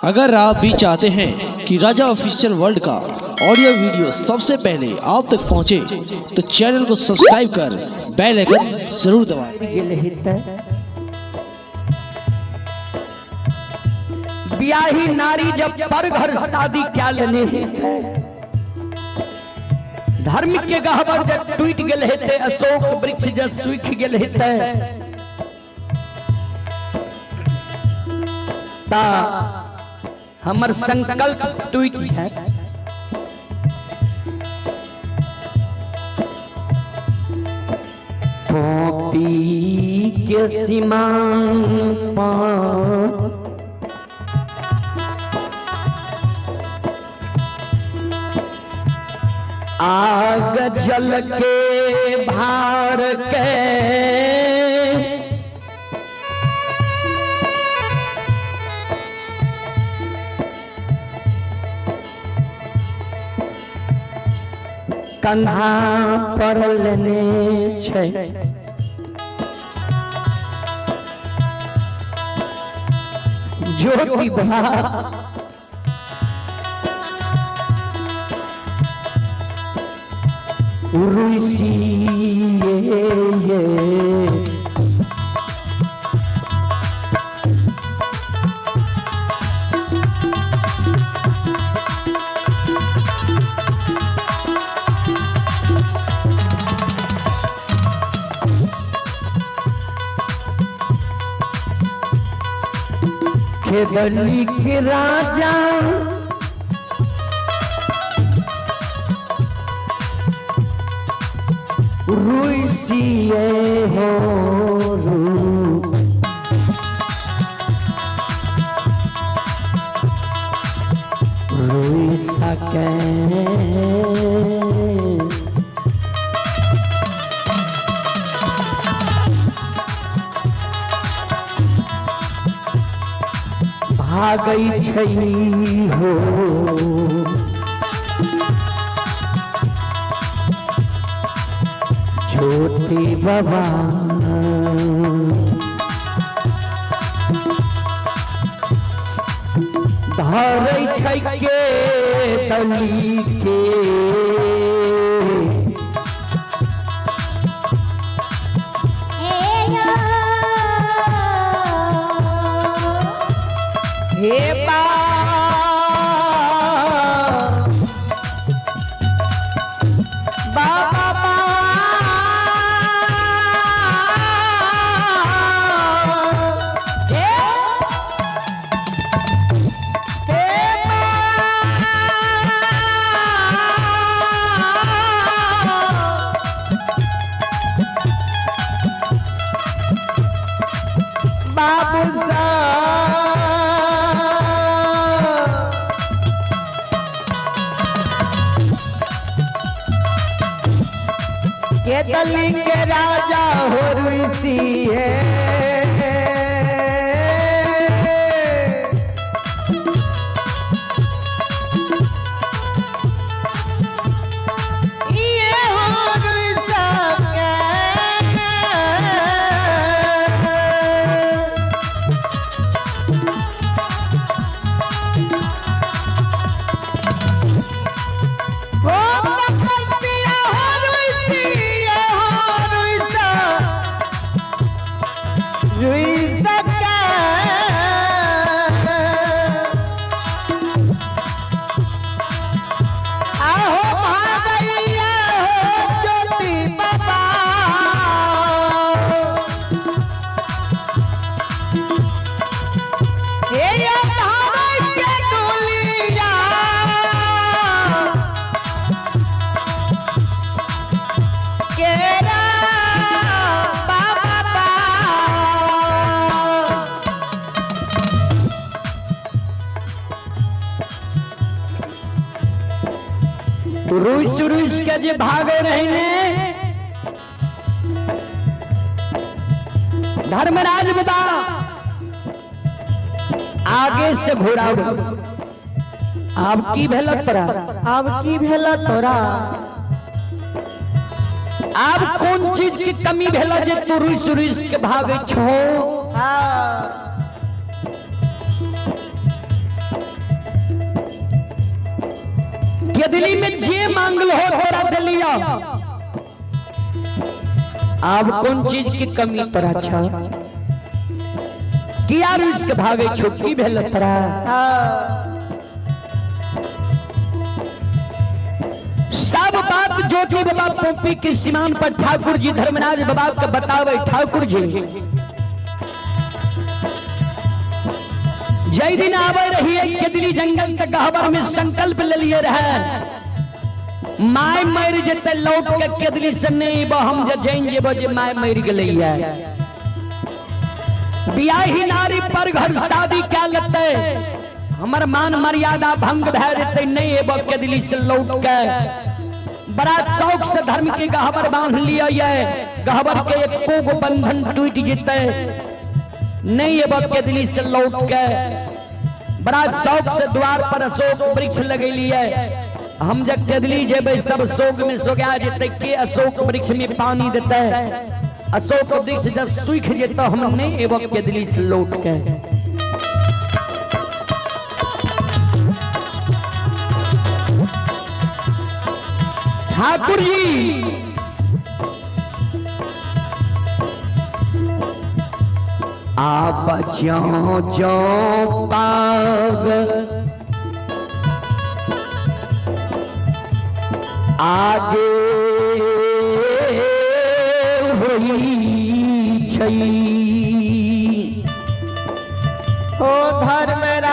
अगर आप भी चाहते हैं कि राजा ऑफिशियल वर्ल्ड का ऑडियो वीडियो सबसे पहले आप तक पहुंचे, तो चैनल को सब्सक्राइब कर बेल आइकन जरूर दबाएं। ब्याही नारी जब पर घर शादी क्या लेने धर्म के गहवर जब टूट गए हेते, अशोक वृक्ष जब सूख गए हेते, ता हमर संकल्प टूट है। पी के सीमा आग जल के भार के कंधा पर लेने छे। ज्योति बा ऋषि खेदली के राजा ऋषिए हो ऋषा के भागई छई हो छोटी बाबा धरै छै के तली के हे बा केतली के राजा हो ऋषि है। ये हो ऋषा रुस के जे भागे रहने धर्मराज बता आगे से घोड़ा अब की भेल तोरा, अब की भेल तोरा, अब कौन चीज की कमी भेल जे तू रुस के भागे छो। केदली में जे मांगल हो तोरा दिलिया। अब कौन चीज की कमी तोरा छ किया रिस्क भागे छुट्टी भेल तोरा। सब बात ज्योति बाबा पोपी के सीमान पर ठाकुर जी धर्मराज बाबा के बतावे। ठाकुर जी जय दिन आवे रहिए केदली जंगल तक गहबर में संकल्प ले लिए रहे माय मर जते लौट के केदली से नहीं बा हम जे जान जेबो जे माय मर गेलै है। बियाही नारी पर घर शादी क्या लेते हमर मान मर्यादा भंग भै जेते नहीं एबो केदली से लौट के। बड़ा शौक से धर्म के गहबर बांध लिया ये गहबर के एको गो बंधन टूट जेते नहीं एबो केदली से लौट के। बड़ा शौक से द्वार पर अशोक वृक्ष लगेलिए हम जब केदली जेबे सब शोक में सोगा जेते के अशोक वृक्ष में पानी देते अशोक वृक्ष जब सूख जेते हम नहीं एबो केदली से लौट के। ठाकुर जी आप ज्यों ज्यों पाग आगे होई छई ओ धर्मराज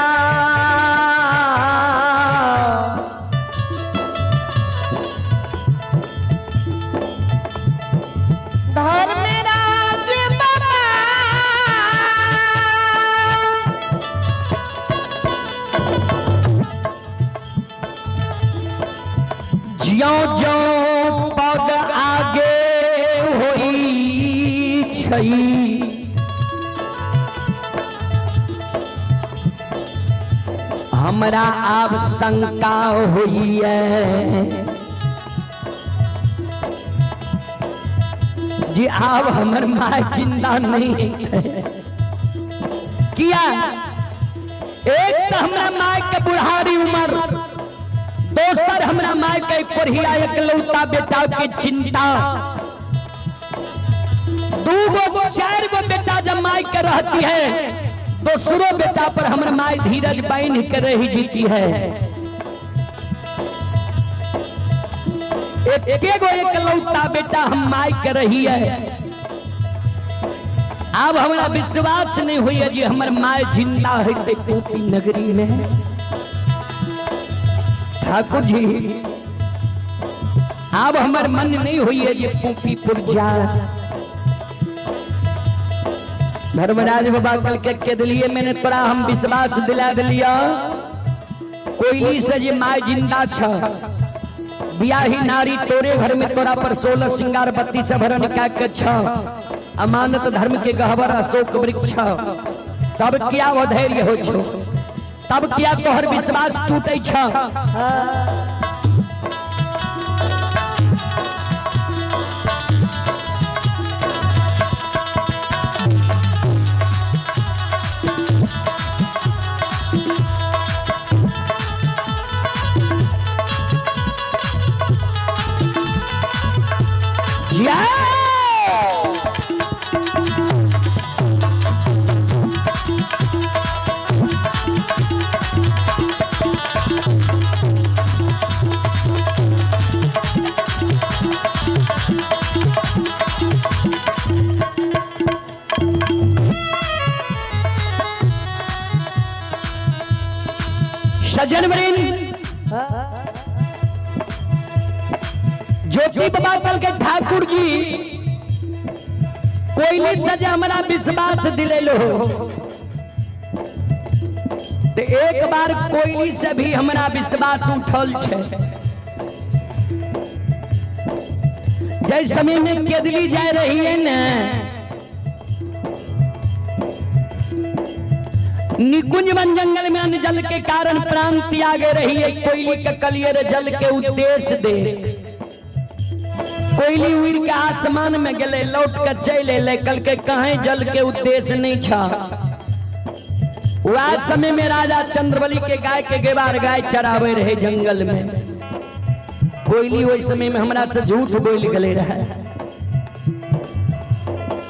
धर्मराज बाबा ज्यों ज्यों पग आगे होई छई हमरा आब शंका हुई है जी आब हमर माँ जिंदा नहीं है। किया एक तो हमरा माँ के बुढ़ारी उम्र दोसर हमरा माँ के पढ़िया एकलौता बेटा की चिंता दू गो चार गो बेटा जब माँ के रहती है दूसरो बेटा पर हमर माँ धीरज बांध के रही जीती है। एक लौटा बेटा हम माई के रही है। अब हमारा विश्वास नहीं हुई है जी हमर माय जिंदा है पोपी नगरी में। ठाकुर जी अब हमार मन नहीं हुई है जी पोपीपुर जा। धर्मराज बाबा कल के दिलिए मैंने तोरा हम विश्वास दिला दिलिया कोयली से जी माय जिंदा छ बियाही नारी तोरे घर में तोरा पर 16 श्रृंगार बत्ती से भरन का छ अमानत धर्म के गहवर अशोक वृक्ष तब क्या वो धैर्य हो छो तब क्या तोहर विश्वास टूटे छ। सज्जन ज्योति बाबा कल के ठाकुर जी कोयली सजा हमारा विश्वास दिले लो तो एक बार कोयली से भी हमारा विश्वास उठल छे। जैसे समय में केदली जा रही है ना निकुंज वन जंगल में अन्न जल के कारण प्राण त्यागे रही है कोयली के कलियर जल के उद्देश्य दे कोयली उड़ के आसमान में गले लौट के चले ले कल के कहीं जल के उद्देश्य नहीं छा। आज समय में राजा चंद्रबली के गाय के गेवार गाय चरावे रहे जंगल में कोयली ओइ समय में हमरा से झूठ बोल गले रहे।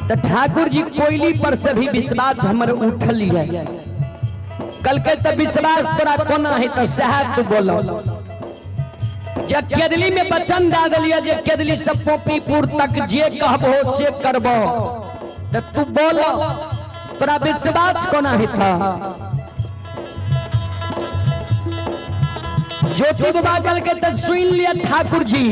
तो ठाकुर जी कोयली पर से भी विश्वास हमर उठल है। कल के तो विश्वास तोरा कोना है तो सहत तू बोलो। जब केदली में वचन दे दिलिया जे केदली से पोपीपुर तक जे कहबो से करबो तो तू बोलो तोरा विश्वास कोना है था। ज्योति बाबा कल के तो सुन लिया ठाकुर जी